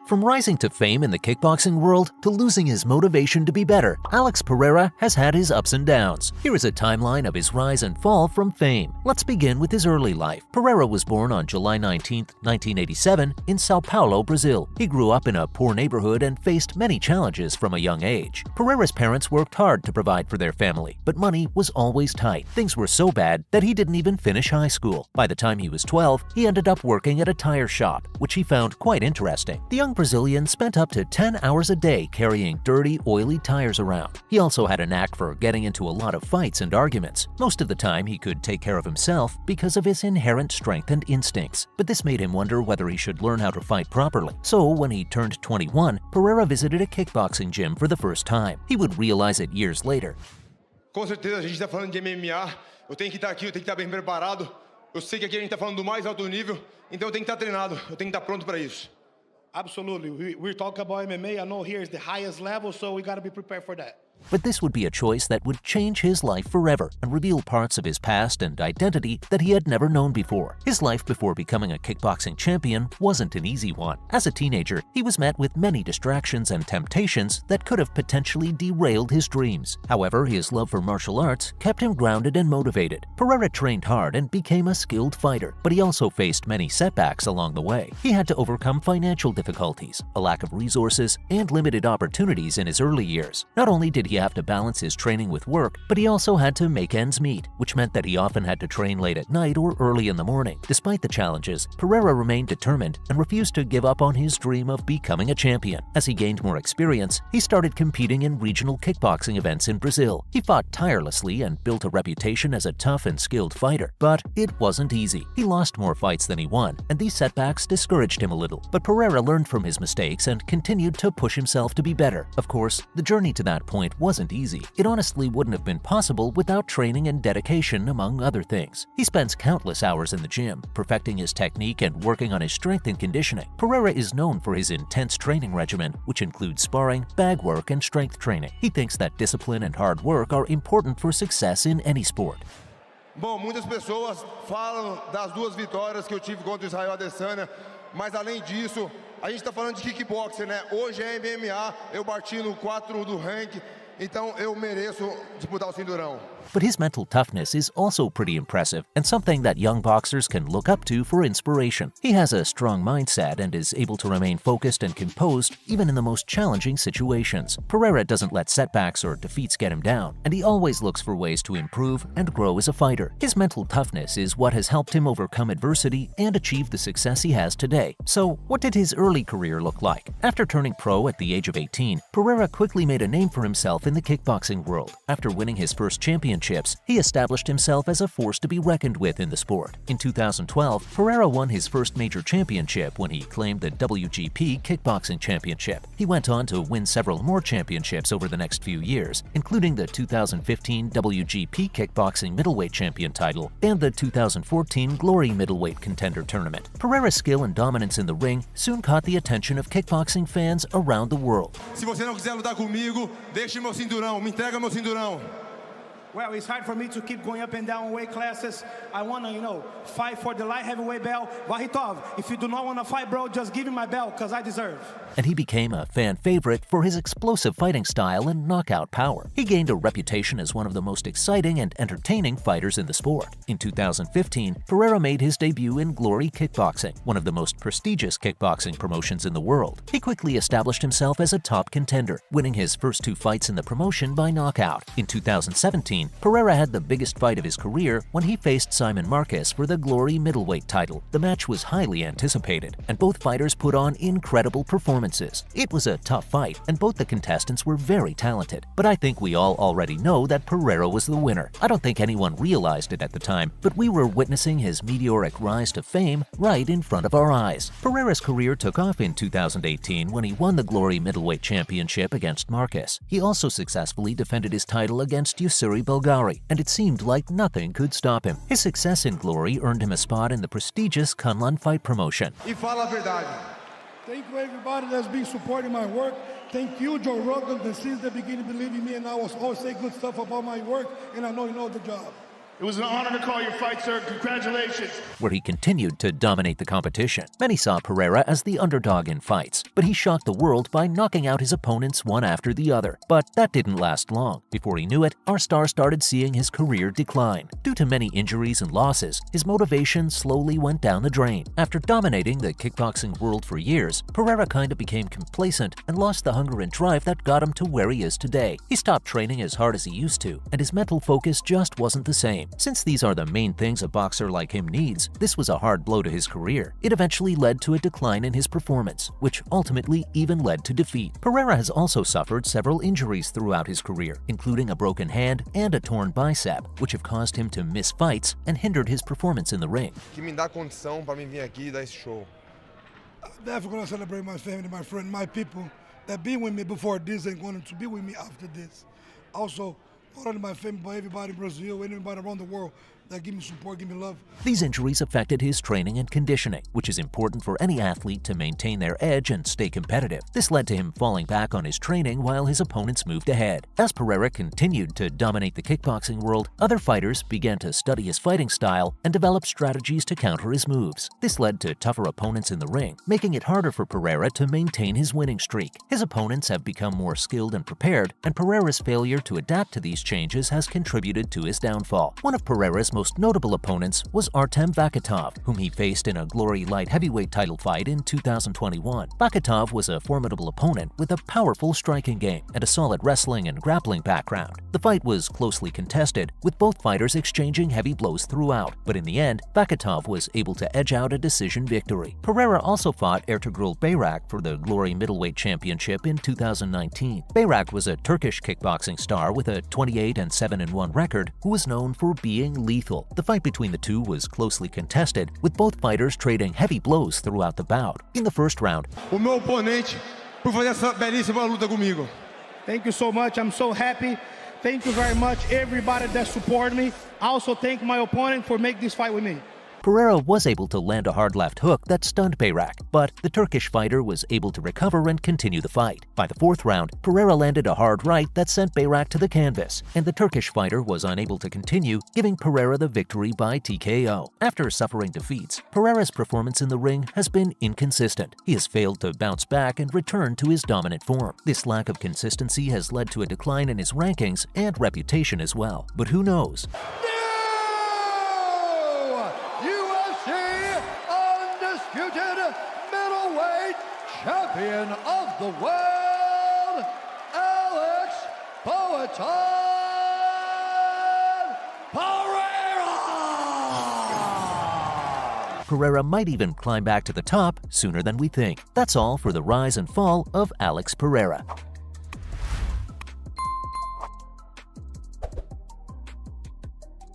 From rising to fame in the kickboxing world to losing his motivation to be better, Alex Pereira has had his ups and downs. Here is a timeline of his rise and fall from fame. Let's begin with his early life. Pereira was born on July 19, 1987 in Sao Paulo, Brazil. He grew up in a poor neighborhood and faced many challenges from a young age. Pereira's parents worked hard to provide for their family, but money was always tight. Things were so bad that he didn't even finish high school. By the time he was 12, he ended up working at a tire shop, which he found quite interesting. The young Brazilian spent up to 10 hours a day carrying dirty, oily tires around. He also had a knack for getting into a lot of fights and arguments. Most of the time, he could take care of himself because of his inherent strength and instincts, but this made him wonder whether he should learn how to fight properly. So, when he turned 21, Pereira visited a kickboxing gym for the first time. He would realize it years later. Com certeza, a gente está falando de MMA. Eu tenho que estar aqui, eu tenho que estar bem preparado. Eu sei que aqui a gente está falando do mais alto nível, então eu tenho que estar treinado, eu tenho que estar pronto para isso. Absolutely. We're talking about MMA. I know here is the highest level, so we got to be prepared for that. But this would be a choice that would change his life forever and reveal parts of his past and identity that he had never known before. His life before becoming a kickboxing champion wasn't an easy one. As a teenager, he was met with many distractions and temptations that could have potentially derailed his dreams. However, his love for martial arts kept him grounded and motivated. Pereira trained hard and became a skilled fighter, but he also faced many setbacks along the way. He had to overcome financial difficulties, a lack of resources, and limited opportunities in his early years. Not only did he have to balance his training with work, but he also had to make ends meet, which meant that he often had to train late at night or early in the morning. Despite the challenges, Pereira remained determined and refused to give up on his dream of becoming a champion. As he gained more experience, he started competing in regional kickboxing events in Brazil. He fought tirelessly and built a reputation as a tough and skilled fighter, but it wasn't easy. He lost more fights than he won, and these setbacks discouraged him a little. But Pereira learned from his mistakes and continued to push himself to be better. Of course, the journey to that point wasn't easy. It honestly wouldn't have been possible without training and dedication, among other things. He spends countless hours in the gym, perfecting his technique and working on his strength and conditioning. Pereira is known for his intense training regimen, which includes sparring, bag work, and strength training. He thinks that discipline and hard work are important for success in any sport. Bom, muitas pessoas falam das duas vitórias que eu tive contra o Israel Adesanya, mas além disso, a gente está falando de kickboxing, né? Hoje é MMA, eu bati no 4 do ranking. Então eu mereço disputar o cinturão. But his mental toughness is also pretty impressive and something that young boxers can look up to for inspiration. He has a strong mindset and is able to remain focused and composed even in the most challenging situations. Pereira doesn't let setbacks or defeats get him down, and he always looks for ways to improve and grow as a fighter. His mental toughness is what has helped him overcome adversity and achieve the success he has today. So, what did his early career look like? After turning pro at the age of 18, Pereira quickly made a name for himself in the kickboxing world. After winning his first championships, he established himself as a force to be reckoned with in the sport. In 2012, Pereira won his first major championship when he claimed the WGP Kickboxing Championship. He went on to win several more championships over the next few years, including the 2015 WGP Kickboxing Middleweight Champion title and the 2014 Glory Middleweight Contender Tournament. Pereira's skill and dominance in the ring soon caught the attention of kickboxing fans around the world. Se você não quiser lutar comigo, deixe meu cinturão, me entrega meu cinturão. Well, it's hard for me to keep going up and down weight classes. I want to, fight for the light heavyweight belt. Vahitov, if you do not want to fight, bro, just give me my belt because I deserve. And he became a fan favorite for his explosive fighting style and knockout power. He gained a reputation as one of the most exciting and entertaining fighters in the sport. In 2015, Pereira made his debut in Glory Kickboxing, one of the most prestigious kickboxing promotions in the world. He quickly established himself as a top contender, winning his first 2 fights in the promotion by knockout. In 2017, Pereira had the biggest fight of his career when he faced Simon Marcus for the Glory Middleweight title. The match was highly anticipated, and both fighters put on incredible performances. It was a tough fight, and both the contestants were very talented. But I think we all already know that Pereira was the winner. I don't think anyone realized it at the time, but we were witnessing his meteoric rise to fame right in front of our eyes. Pereira's career took off in 2018 when he won the Glory Middleweight Championship against Marcus. He also successfully defended his title against Yusuri Bulgari, and it seemed like nothing could stop him. His success in Glory earned him a spot in the prestigious Kunlun Fight promotion. E fala a verdade. Thank you everybody that's been supporting my work. Thank you, Joe Rogan, that since the beginning believe in me, and I always say good stuff about my work, and I know you know the job. It was an honor to call your fight, sir. Congratulations. Where he continued to dominate the competition. Many saw Pereira as the underdog in fights, but he shocked the world by knocking out his opponents one after the other. But that didn't last long. Before he knew it, our star started seeing his career decline. Due to many injuries and losses, his motivation slowly went down the drain. After dominating the kickboxing world for years, Pereira kind of became complacent and lost the hunger and drive that got him to where he is today. He stopped training as hard as he used to, and his mental focus just wasn't the same. Since these are the main things a boxer like him needs, this was a hard blow to his career. It eventually led to a decline in his performance, which ultimately even led to defeat. Pereira has also suffered several injuries throughout his career, including a broken hand and a torn bicep, which have caused him to miss fights and hindered his performance in the ring. Que me dá condição para mim vir aqui e dar esse show. I'm definitely going to celebrate my family, my friend, my people that been with me before this and going to be with me after this. Also, not only my family, but everybody in Brazil, anybody around the world that give me support, give me love. These injuries affected his training and conditioning, which is important for any athlete to maintain their edge and stay competitive. This led to him falling back on his training while his opponents moved ahead. As Pereira continued to dominate the kickboxing world, other fighters began to study his fighting style and develop strategies to counter his moves. This led to tougher opponents in the ring, making it harder for Pereira to maintain his winning streak. His opponents have become more skilled and prepared, and Pereira's failure to adapt to these changes has contributed to his downfall. One of Pereira's most notable opponents was Artem Vakitov, whom he faced in a Glory light heavyweight title fight in 2021. Vakitov was a formidable opponent with a powerful striking game and a solid wrestling and grappling background. The fight was closely contested, with both fighters exchanging heavy blows throughout, but in the end, Vakitov was able to edge out a decision victory. Pereira also fought Ertugrul Bayrak for the Glory middleweight championship in 2019. Bayrak was a Turkish kickboxing star with a 28-7-1 record who was known for being lethal. The fight between the two was closely contested, with both fighters trading heavy blows throughout the bout. In the first round, O meu oponente por fazer essa belíssima luta comigo. Thank you so much. I'm so happy. Thank you very much, everybody that supported me. I also thank my opponent for making this fight with me. Pereira was able to land a hard left hook that stunned Bayrak, but the Turkish fighter was able to recover and continue the fight. By the fourth round, Pereira landed a hard right that sent Bayrak to the canvas, and the Turkish fighter was unable to continue, giving Pereira the victory by TKO. After suffering defeats, Pereira's performance in the ring has been inconsistent. He has failed to bounce back and return to his dominant form. This lack of consistency has led to a decline in his rankings and reputation as well. But who knows? Undisputed middleweight champion of the world, Alex Pereira! Pereira might even climb back to the top sooner than we think. That's all for the rise and fall of Alex Pereira.